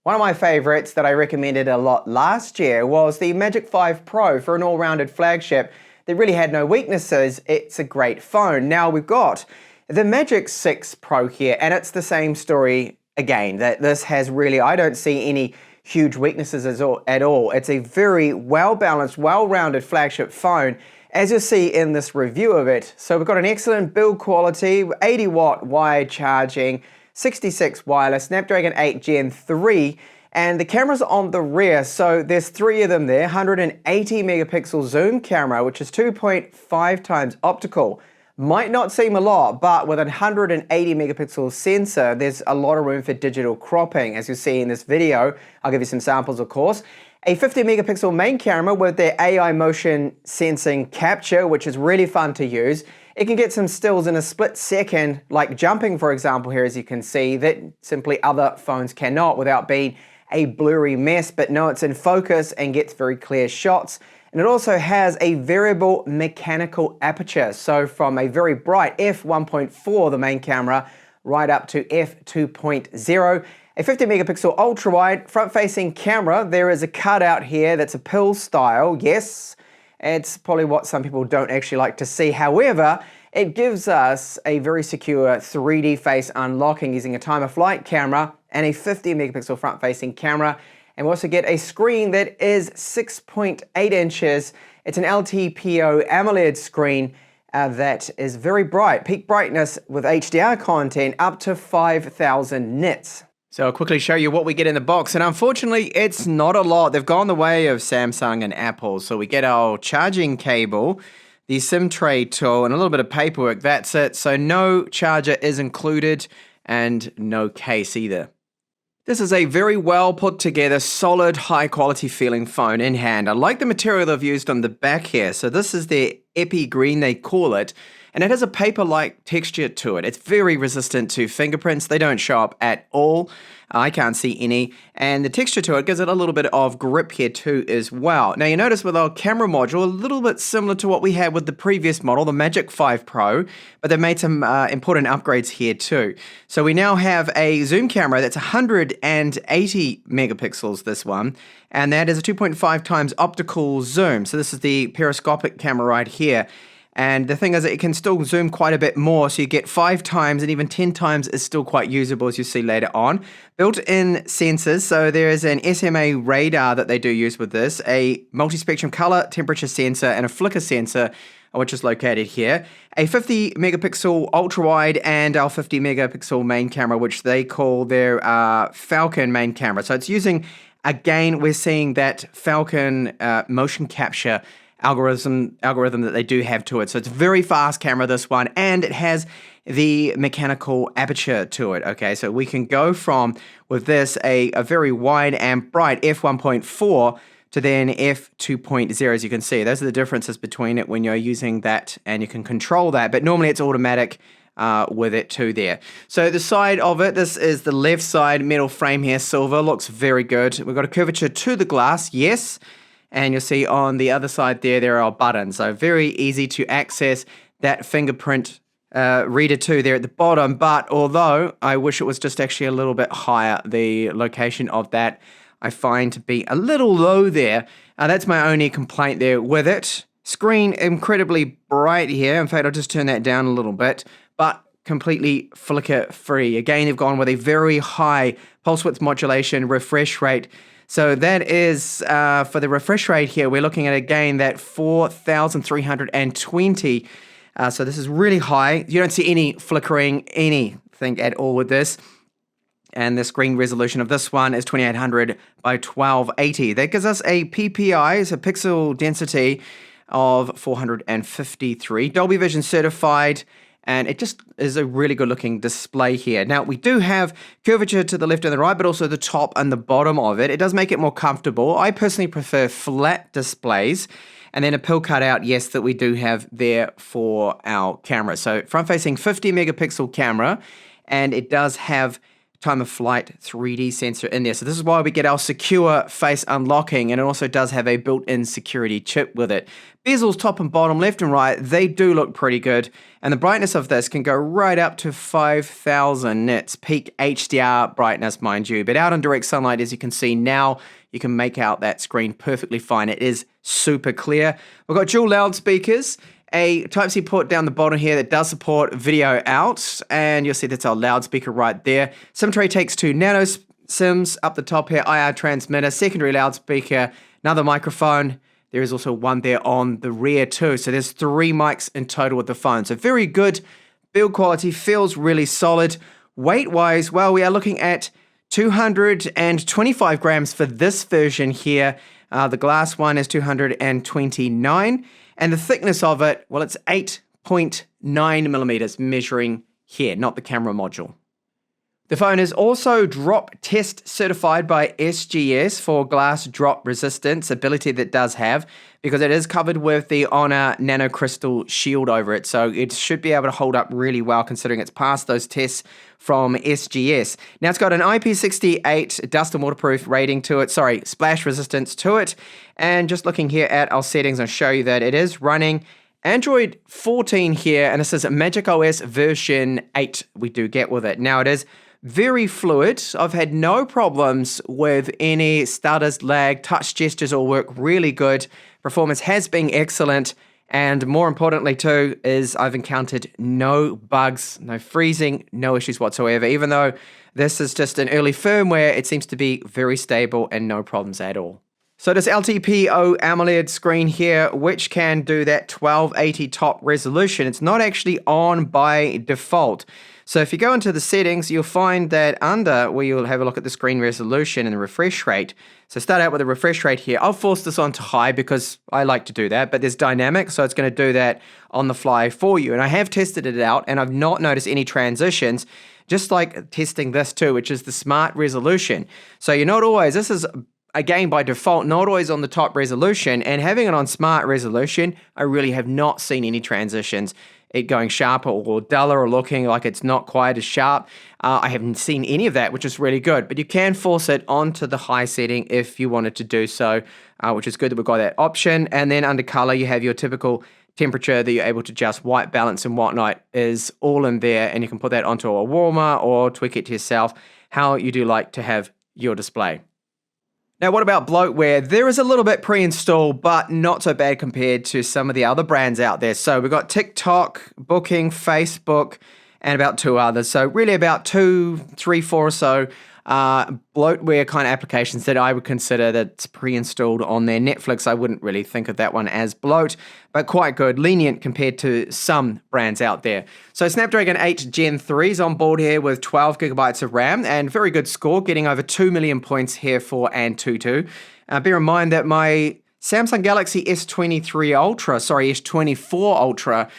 One of my favorites that I recommended a lot last year was the Magic 5 Pro for an all-rounded flagship that really had no weaknesses. It's a great phone. Now we've got the Magic 6 Pro here, and it's the same story again, that this has really, I don't see any huge weaknesses at all. It's a very well-balanced, well-rounded flagship phone, as you'll see in this review of it. So we've got an excellent build quality, 80 watt wired charging, 66 wireless, Snapdragon 8 Gen 3, and the camera's on the rear, so there's 3 of them there, 180 megapixel zoom camera, which is 2.5 times optical. Might not seem a lot, but with a 180 megapixel sensor, there's a lot of room for digital cropping, as you'll see in this video. I'll give you some samples, of course. A 50 megapixel main camera with their AI motion sensing capture, which is really fun to use. It can get some stills in a split second, like jumping, for example, here, as you can see, that simply other phones cannot without being a blurry mess. But no, it's in focus and gets very clear shots. And it also has a variable mechanical aperture. So from a very bright f1.4, the main camera, right up to f2.0. A 50 megapixel ultra wide front facing camera. There is a cutout here that's a pill style. Yes, it's probably what some people don't actually like to see. However, it gives us a very secure 3D face unlocking using a time of flight camera and a 50 megapixel front facing camera. And we also get a screen that is 6.8 inches. It's an LTPO AMOLED screen that is very bright. Peak brightness with HDR content up to 5,000 nits. So I'll quickly show you what we get in the box, and unfortunately it's not a lot. They've gone the way of Samsung and Apple. So we get our charging cable, the SIM tray tool, and a little bit of paperwork. That's it. So no charger is included and no case either. This is a very well put together, solid, high quality feeling phone in hand. I like the material they've used on the back here. So this is their Epi Green, they call it. And it has a paper-like texture to it. It's very resistant to fingerprints. They don't show up at all. I can't see any. And the texture to it gives it a little bit of grip here too as well. Now you notice with our camera module, a little bit similar to what we had with the previous model, the Magic 5 Pro, but they made some important upgrades here too. So we now have a zoom camera that's 180 megapixels, this one, and that is a 2.5 times optical zoom. So this is the periscopic camera right here. And the thing is that it can still zoom quite a bit more, so you get 5 times and even 10 times is still quite usable, as you see later on. Built-in sensors, so there is an SMA radar that they do use with this, a multi-spectrum color temperature sensor, and a flicker sensor, which is located here. A 50 megapixel ultra-wide and our 50 megapixel main camera, which they call their Falcon main camera. So it's using, again, we're seeing that Falcon motion capture algorithm that they do have to it. So it's a very fast camera, this one, and it has the mechanical aperture to it. Okay, so we can go from, with this, a very wide and bright f1.4 to then f2.0, as you can see. Those are the differences between it when you're using that, and you can control that, but normally it's automatic with it too there. So the side of it, this is the left side, metal frame here, silver, looks very good. We've got a curvature to the glass, yes. And you'll see on the other side there are buttons. So very easy to access that fingerprint reader too there at the bottom. But although I wish it was just actually a little bit higher, the location of that I find to be a little low there. That's my only complaint there with it. Screen incredibly bright here. In fact, I'll just turn that down a little bit. But completely flicker free. Again, they've gone with a very high pulse width modulation refresh rate. So that is, for the refresh rate here, we're looking at, again, that 4,320. So this is really high. You don't see any flickering, anything at all with this. And the screen resolution of this one is 2800 by 1280. That gives us a PPI, so pixel density, of 453. Dolby Vision certified. And it just is a really good looking display here. Now, we do have curvature to the left and the right, but also the top and the bottom of it. It does make it more comfortable. I personally prefer flat displays. And then a pill cutout, yes, that we do have there for our camera. So front-facing 50 megapixel camera, and it does have time of flight 3D sensor in there. So this is why we get our secure face unlocking, and it also does have a built-in security chip with it. Bezels top and bottom, left and right, they do look pretty good. And the brightness of this can go right up to 5,000 nits, peak HDR brightness, mind you. But out in direct sunlight, as you can see now, you can make out that screen perfectly fine. It is super clear. We've got dual loudspeakers, a Type-C port down the bottom here that does support video out, and you'll see that's our loudspeaker right there. SIM tray takes 2 nano SIMs up the top here, IR transmitter, secondary loudspeaker, another microphone. There is also one there on the rear too, so there's 3 mics in total with the phone. So very good build quality, feels really solid. Weight-wise, well, we are looking at 225 grams for this version here. The glass one is 229. And the thickness of it, well, it's 8.9 millimeters measuring here, not the camera module. The phone is also drop test certified by SGS for glass drop resistance ability that does have, because it is covered with the Honor nanocrystal shield over it. So it should be able to hold up really well considering it's passed those tests from SGS. Now it's got an IP68 dust and waterproof rating to it, splash resistance to it. And just looking here at our settings, I'll show you that it is running Android 14 here, and this is MagicOS version 8 we do get with it. Now it is very fluid. I've had no problems with any stutters, lag, touch gestures all work really good. Performance has been excellent. And more importantly too, is I've encountered no bugs, no freezing, no issues whatsoever. Even though this is just an early firmware, it seems to be very stable and no problems at all. So this LTPO AMOLED screen here, which can do that 1280 top resolution, it's not actually on by default. So if you go into the settings, you'll find that under where you'll have a look at the screen resolution and the refresh rate. So start out with the refresh rate here. I'll force this on to high because I like to do that, but there's dynamic, so it's going to do that on the fly for you. And I have tested it out and I've not noticed any transitions, just like testing this too, which is the smart resolution. So you're not always, this is again by default, not always on the top resolution, and having it on smart resolution, I really have not seen any transitions. It going sharper or duller or looking like it's not quite as sharp. I haven't seen any of that, which is really good. But you can force it onto the high setting if you wanted to do so, which is good that we've got that option. And then under color, you have your typical temperature that you're able to adjust, white balance and whatnot is all in there. And you can put that onto a warmer or tweak it to yourself, how you do like to have your display. Now, what about bloatware? There is a little bit pre-installed, but not so bad compared to some of the other brands out there. So we've got TikTok, Booking, Facebook, and about 2 others. So really about 2, 3, 4 or so bloatware kind of applications that I would consider that's pre-installed on their Netflix. I wouldn't really think of that one as bloat, but quite good, lenient compared to some brands out there. So Snapdragon 8 Gen 3 is on board here with 12 gigabytes of RAM and very good score, getting over 2 million points here for Antutu. Bear in mind that my Samsung Galaxy S24 Ultra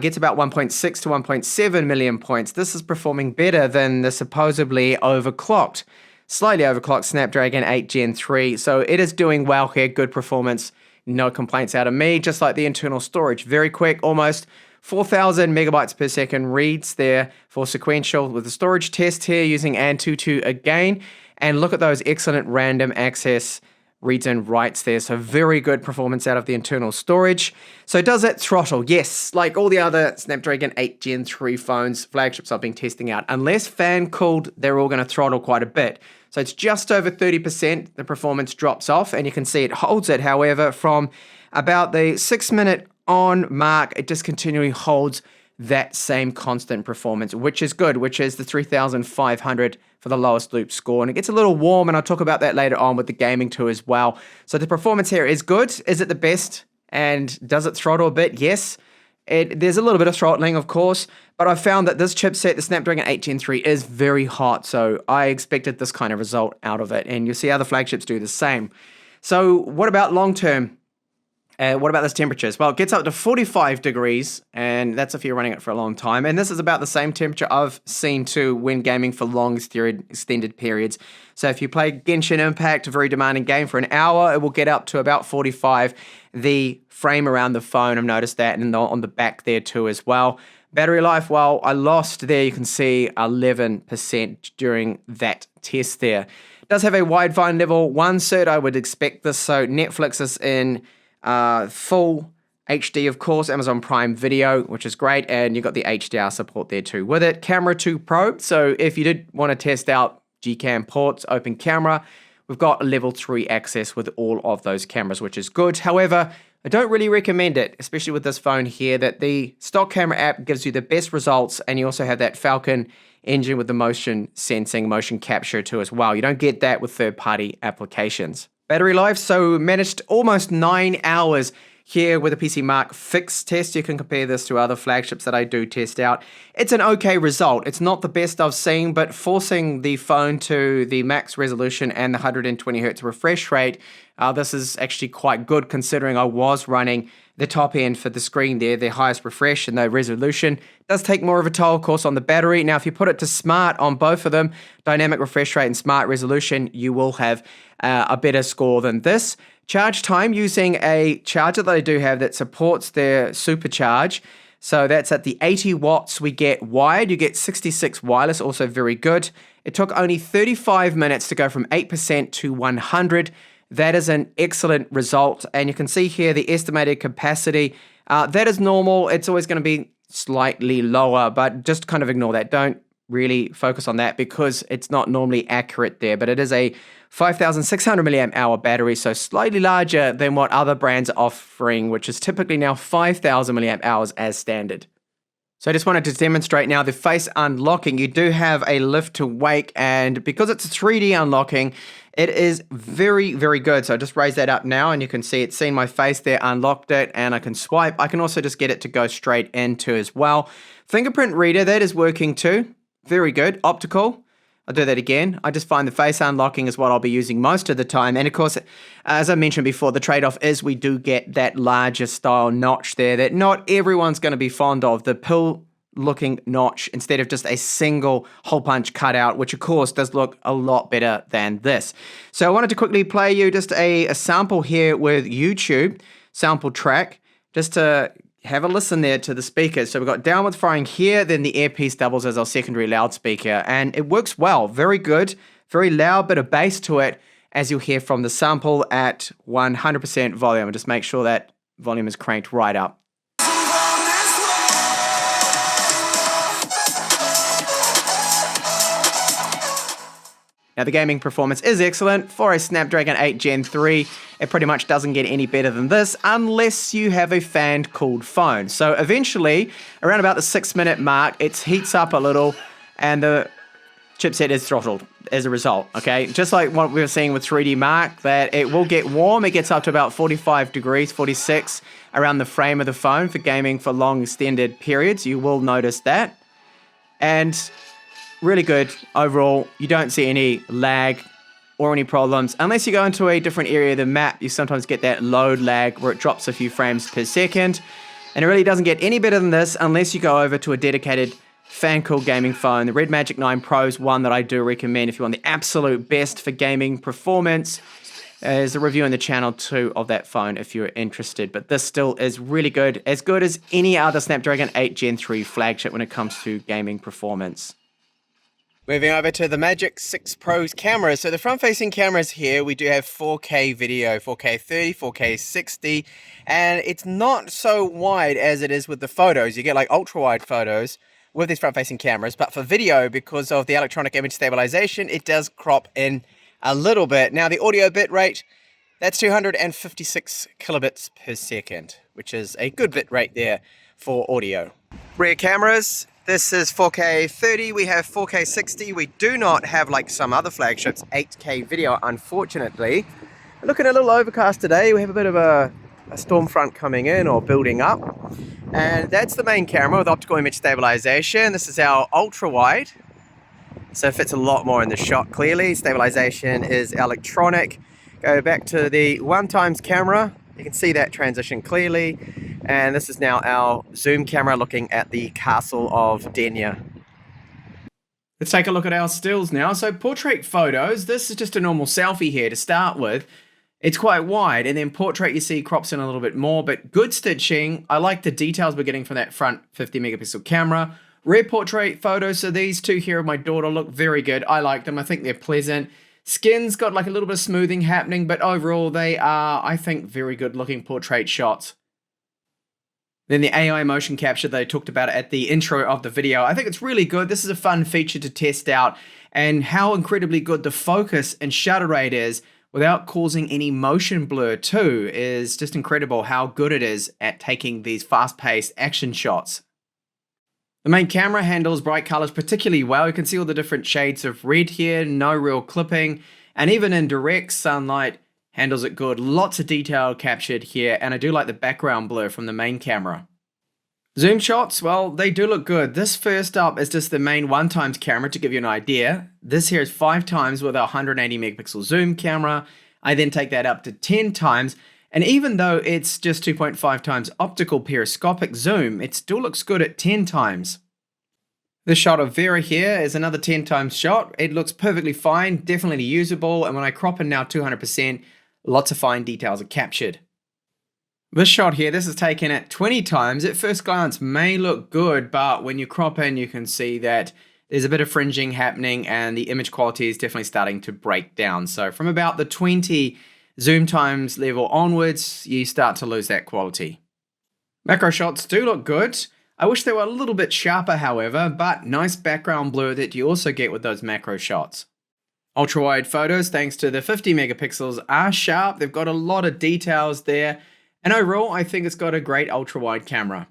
gets about 1.6 to 1.7 million points. This is performing better than the supposedly slightly overclocked Snapdragon 8 Gen 3. So it is doing well here, good performance, no complaints out of me, just like the internal storage. Very quick, almost 4,000 megabytes per second reads there for sequential with the storage test here using Antutu again. And look at those excellent random access reads and writes there. So very good performance out of the internal storage. So does it throttle? Yes, like all the other Snapdragon 8 Gen 3 phones, flagships I've been testing out. Unless fan cooled, they're all going to throttle quite a bit. So it's just over 30%. The performance drops off and you can see it holds it. However, from about the 6-minute on mark, it just continually holds that same constant performance, which is good, which is the 3,500 for the lowest loop score. And it gets a little warm, and I'll talk about that later on with the gaming too as well. So the performance here is good. Is it the best? And does it throttle a bit? Yes. There's a little bit of throttling, of course, but I found that this chipset, the Snapdragon 8 Gen 3, is very hot. So I expected this kind of result out of it. And you'll see other flagships do the same. So what about long term? What about those temperatures? Well, it gets up to 45 degrees, and that's if you're running it for a long time. And this is about the same temperature I've seen too when gaming for long extended periods. So if you play Genshin Impact, a very demanding game, for an hour, it will get up to about 45. The frame around the phone, I've noticed that, and on the back there too as well. Battery life, well, I lost there, you can see 11% during that test there. It does have a Widevine level 1 cert, I would expect this, so Netflix is in full HD, of course, Amazon Prime Video, which is great, and you've got the HDR support there too with it. Camera 2 Pro, so if you did want to test out Gcam ports, open camera, we've got level 3 access with all of those cameras, which is good. However, I don't really recommend it, especially with this phone here, that the stock camera app gives you the best results, and you also have that Falcon engine with the motion sensing, motion capture too as well. You don't get that with third-party applications. Battery life, so managed almost 9 hours here with a PC Mark fixed test. You can compare this to other flagships that I do test out. It's an okay result. It's not the best I've seen, but forcing the phone to the max resolution and the 120 Hz refresh rate, this is actually quite good considering I was running the top end for the screen there, the highest refresh and the resolution. It does take more of a toll, of course, on the battery. Now, if you put it to smart on both of them, dynamic refresh rate and smart resolution, you will have a better score than this. Charge time, using a charger that I do have that supports their supercharge. So that's at the 80 watts we get wired. You get 66 wireless, also very good. It took only 35 minutes to go from 8% to 100. That is an excellent result. And you can see here the estimated capacity. That is normal. It's always going to be slightly lower, but just kind of ignore that. Don't really focus on that because it's not normally accurate there, but it is a 5,600 milliamp hour battery, so slightly larger than what other brands are offering, which is typically now 5,000 milliamp hours as standard. So I just wanted to demonstrate now the face unlocking. You do have a lift to wake, and because it's a 3D unlocking, it is very, very good. So I just raise that up now and you can see it's seen my face there, unlocked it, and I can swipe. I can also just get it to go straight into as well. Fingerprint reader, that is working too. Very good. Optical. I'll do that again. I just find the face unlocking is what I'll be using most of the time. And of course, as I mentioned before, the trade-off is we do get that larger style notch there that not everyone's going to be fond of. The pill-looking notch instead of just a single hole punch cutout, which of course does look a lot better than this. So I wanted to quickly play you just a sample here with YouTube, sample track, just to have a listen there to the speakers. So we've got downward firing here, then the earpiece doubles as our secondary loudspeaker, and it works well. Very good, very loud, bit of bass to it, as you'll hear from the sample at 100% volume. Just make sure that volume is cranked right up. Now the gaming performance is excellent. For a Snapdragon 8 Gen 3, it pretty much doesn't get any better than this unless you have a fan-cooled phone. So eventually, around about the 6-minute mark, it heats up a little and the chipset is throttled as a result, okay? Just like what we were seeing with 3D Mark, that it will get warm. It gets up to about 45 degrees, 46 around the frame of the phone for gaming for long extended periods. You will notice that. And really good overall. You don't see any lag or any problems. Unless you go into a different area of the map, you sometimes get that load lag where it drops a few frames per second. And it really doesn't get any better than this unless you go over to a dedicated fan-cooled gaming phone. The Red Magic 9 Pro is one that I do recommend if you want the absolute best for gaming performance. There's a review on the channel too of that phone if you're interested. But this still is really good as any other Snapdragon 8 Gen 3 flagship when it comes to gaming performance. Moving over to the Magic6 Pro's cameras. So the front-facing cameras here, we do have 4K video, 4K 30, 4K 60, and it's not so wide as it is with the photos. You get like ultra-wide photos with these front-facing cameras, but for video, because of the electronic image stabilization, it does crop in a little bit. Now the audio bit rate, that's 256 kilobits per second, which is a good bit rate there for audio. Rear cameras. This is 4K 30, we have 4K 60. We do not have, like some other flagships, 8K video, unfortunately. Looking a little overcast today. We have a bit of a storm front coming in or building up. And that's the main camera with optical image stabilization. This is our ultra wide. So it fits a lot more in the shot clearly. Stabilization is electronic. Go back to the 1x camera. You can see that transition clearly. And this is now our zoom camera looking at the castle of Denya. Let's take a look at our stills now. So portrait photos, this is just a normal selfie here to start with. It's quite wide, and then portrait you see crops in a little bit more, but good stitching. I like the details we're getting from that front 50 megapixel camera. Rear portrait photos, so these two here of my daughter look very good. I like them, I think they're pleasant. Skin's got like a little bit of smoothing happening, but overall they are, I think, very good looking portrait shots. Then the AI motion capture they talked about at the intro of the video. I think it's really good. This is a fun feature to test out, and how incredibly good the focus and shutter rate is without causing any motion blur too is just incredible how good it is at taking these fast-paced action shots. The main camera handles bright colors particularly well. You can see all the different shades of red here, no real clipping, and even in direct sunlight handles it good. Lots of detail captured here, and I do like the background blur from the main camera. Zoom shots, well, they do look good. This first up is just the main 1x camera to give you an idea. This here is 5x with a 180 megapixel zoom camera. I then take that up to 10x, and even though it's just 2.5x optical periscopic zoom, it still looks good at 10x. This shot of Vera here is another 10x shot. It looks perfectly fine, definitely usable, and when I crop in now 200%, lots of fine details are captured. This shot here, this is taken at 20x. At first glance may look good, but when you crop in, you can see that there's a bit of fringing happening and the image quality is definitely starting to break down. So from about the 20 zoom times level onwards, you start to lose that quality. Macro shots do look good. I wish they were a little bit sharper, however, but nice background blur that you also get with those macro shots. Ultra wide photos, thanks to the 50 megapixels, are sharp. They've got a lot of details there. And overall, I think it's got a great ultra-wide camera.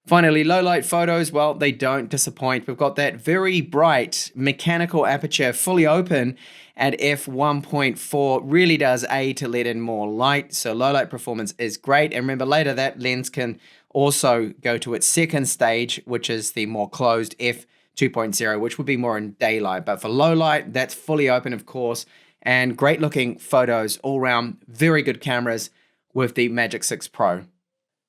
Finally, low-light photos, well, they don't disappoint. We've got that very bright mechanical aperture fully open at f1.4. Really does aid to let in more light, so low-light performance is great. And remember, later that lens can also go to its second stage, which is the more closed f2.0, which would be more in daylight. But for low-light, that's fully open, of course, and great-looking photos all around. Very good cameras with the Magic6 Pro.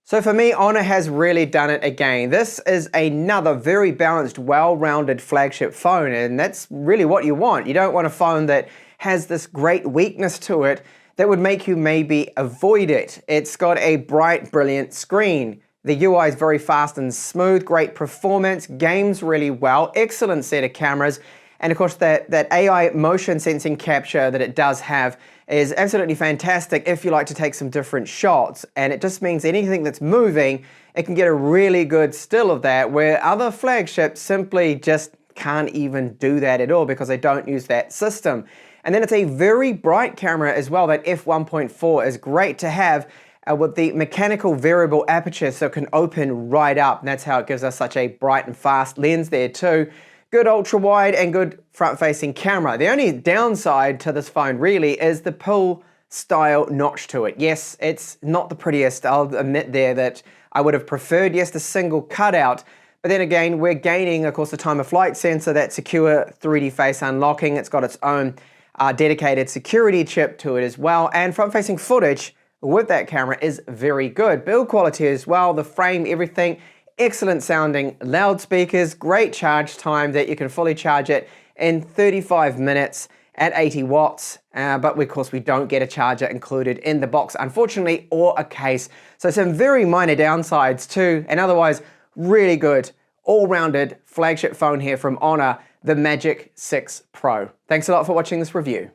So for me, Honor has really done it again. This is another very balanced, well-rounded flagship phone, and that's really what you want. You don't want a phone that has this great weakness to it that would make you maybe avoid it. It's got a bright, brilliant screen. The UI is very fast and smooth, great performance, games really well, excellent set of cameras, and of course that AI motion sensing capture that it does have is absolutely fantastic if you like to take some different shots, and it just means anything that's moving, it can get a really good still of that, where other flagships simply just can't even do that at all because they don't use that system. And then it's a very bright camera as well. That f1.4 is great to have with the mechanical variable aperture, so it can open right up, and that's how it gives us such a bright and fast lens there too. Good ultra wide and good front facing camera. The only downside to this phone really is the pull style notch to it. Yes, it's not the prettiest. I'll admit there that I would have preferred just a single cutout, but then again, we're gaining, of course, the time of flight sensor, that secure 3D face unlocking. It's got its own dedicated security chip to it as well, and front facing footage with that camera is very good. Build quality as well, the frame, everything. Excellent sounding loudspeakers, great charge time that you can fully charge it in 35 minutes at 80 watts. But of course we don't get a charger included in the box, unfortunately, or a case. So some very minor downsides too, and otherwise really good all-rounded flagship phone here from Honor, the Magic 6 Pro. Thanks a lot for watching this review.